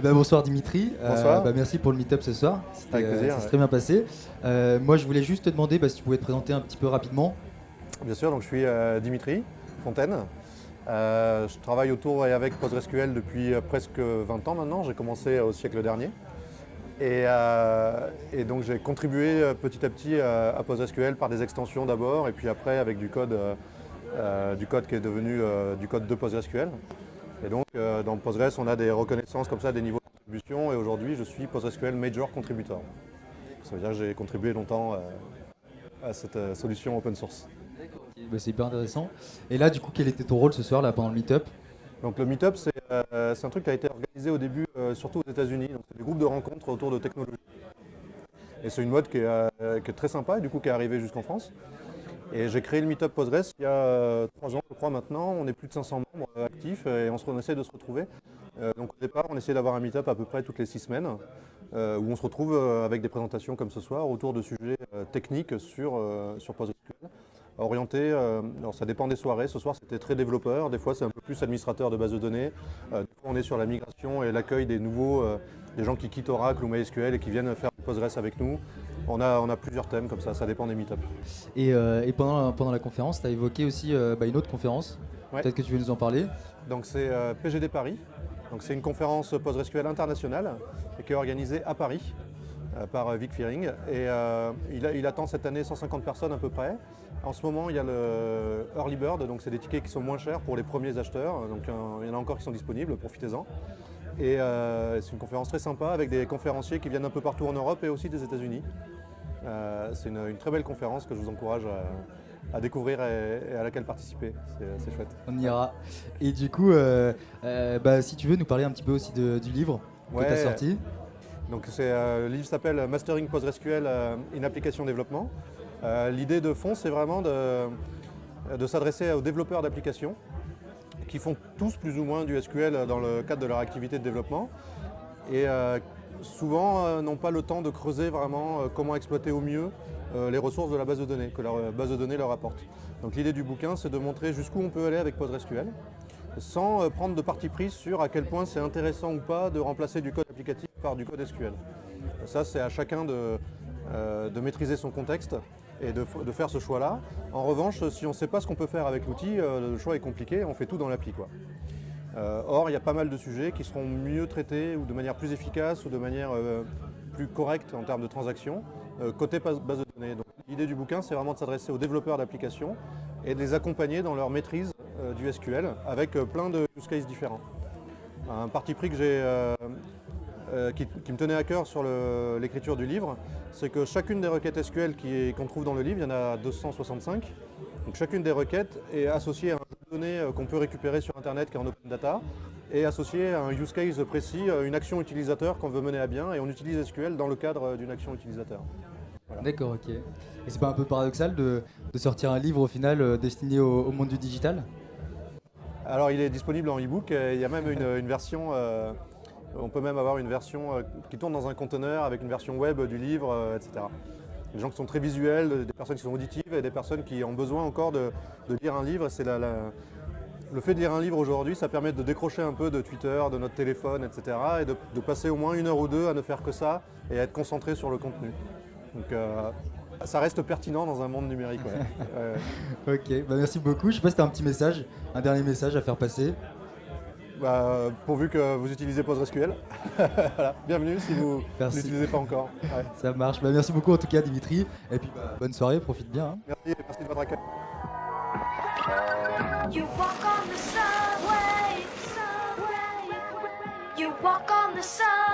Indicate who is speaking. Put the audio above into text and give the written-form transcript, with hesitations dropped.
Speaker 1: Bonsoir Dimitri.
Speaker 2: Bonsoir.
Speaker 1: Merci pour le meet-up ce soir.
Speaker 2: Avec plaisir.
Speaker 1: Ça s'est très bien passé. Moi, je voulais juste te demander si tu pouvais te présenter un petit peu rapidement.
Speaker 2: Bien sûr, donc je suis Dimitri Fontaine. Je travaille autour et avec PostgreSQL depuis presque 20 ans maintenant. J'ai commencé au siècle dernier. Et donc j'ai contribué petit à petit à PostgreSQL par des extensions d'abord et puis après avec du code qui est devenu du code de PostgreSQL. Et donc dans Postgres, on a des reconnaissances comme ça, des niveaux de contribution et aujourd'hui je suis PostgreSQL Major Contributor. Ça veut dire que j'ai contribué longtemps à cette solution open source.
Speaker 1: C'est hyper intéressant. Et là, du coup, quel était ton rôle ce soir là, pendant le meet-up?
Speaker 2: Donc le Meetup, c'est un truc qui a été organisé au début surtout aux États-Unis. Donc c'est des groupes de rencontres autour de technologie. Et c'est une mode qui est très sympa et du coup qui est arrivée jusqu'en France. Et j'ai créé le Meetup Postgres il y a 3 ans, je crois maintenant. On est plus de 500 membres actifs et on essaie de se retrouver. Donc au départ, on essayait d'avoir un Meetup à peu près toutes les 6 semaines où on se retrouve avec des présentations comme ce soir autour de sujets techniques sur PostgreSQL. Orienté, alors ça dépend des soirées. Ce soir c'était très développeur, des fois c'est un peu plus administrateur de base de données. Des fois on est sur la migration et l'accueil des nouveaux, des gens qui quittent Oracle ou MySQL et qui viennent faire Postgres avec nous. On a plusieurs thèmes comme ça dépend des meetups.
Speaker 1: Et pendant la conférence, tu as évoqué aussi une autre conférence.
Speaker 2: Ouais.
Speaker 1: Peut-être que tu veux nous en parler.
Speaker 2: Donc c'est PGD Paris. Donc c'est une conférence PostgreSQL internationale qui est organisée à Paris par Vic Fearing. Et il attend cette année 150 personnes à peu près. En ce moment, il y a le Early Bird, donc c'est des tickets qui sont moins chers pour les premiers acheteurs. Donc il y en a encore qui sont disponibles, profitez-en. Et c'est une conférence très sympa avec des conférenciers qui viennent un peu partout en Europe et aussi des États-Unis. C'est une très belle conférence que je vous encourage à découvrir et à laquelle participer. C'est chouette.
Speaker 1: On ira. Et du coup, si tu veux nous parler un petit peu aussi du livre que tu as sorti.
Speaker 2: Donc le livre s'appelle Mastering PostgreSQL in Application Development. L'idée de fond, c'est vraiment de s'adresser aux développeurs d'applications qui font tous plus ou moins du SQL dans le cadre de leur activité de développement et souvent n'ont pas le temps de creuser vraiment comment exploiter au mieux les ressources de la base de données que leur base de données leur apporte. Donc l'idée du bouquin, c'est de montrer jusqu'où on peut aller avec PostgreSQL sans prendre de parti pris sur à quel point c'est intéressant ou pas de remplacer du code applicatif par du code SQL. Ça, c'est à chacun de maîtriser son contexte et de faire ce choix-là. En revanche, si on ne sait pas ce qu'on peut faire avec l'outil, le choix est compliqué, on fait tout dans l'appli, quoi. Or, il y a pas mal de sujets qui seront mieux traités ou de manière plus efficace ou de manière plus correcte en termes de transactions côté base de données. Donc, l'idée du bouquin, c'est vraiment de s'adresser aux développeurs d'applications et de les accompagner dans leur maîtrise du SQL avec plein de use cases différents. Un parti pris que qui me tenait à cœur sur l'écriture du livre, c'est que chacune des requêtes SQL qu'on trouve dans le livre, il y en a 265, donc chacune des requêtes est associée à un jeu de données qu'on peut récupérer sur Internet qui est en open data et associée à un use case précis, une action utilisateur qu'on veut mener à bien et on utilise SQL dans le cadre d'une action utilisateur. Voilà.
Speaker 1: D'accord, ok. Et c'est pas un peu paradoxal de sortir un livre au final destiné au monde du digital?
Speaker 2: Alors il est disponible en e-book, il y a même une version... on peut même avoir une version qui tourne dans un conteneur avec une version web du livre, etc. Des gens qui sont très visuels, des personnes qui sont auditives et des personnes qui ont besoin encore de lire un livre. Le fait de lire un livre aujourd'hui, ça permet de décrocher un peu de Twitter, de notre téléphone, etc. et de passer au moins 1 heure ou 2 à ne faire que ça et à être concentré sur le contenu. Donc ça reste pertinent dans un monde numérique. Ouais.
Speaker 1: Ok, merci beaucoup. Je sais pas si tu as un petit message, un dernier message à faire passer.
Speaker 2: Pourvu que vous utilisez PostgreSQL. Voilà. Bienvenue si vous ne l'utilisez pas encore. Ouais.
Speaker 1: Ça marche. Merci beaucoup en tout cas Dimitri. Et puis bonne soirée, profite bien. Hein.
Speaker 2: Merci de votre accueil.
Speaker 3: You walk on the subway, you walk on the subway.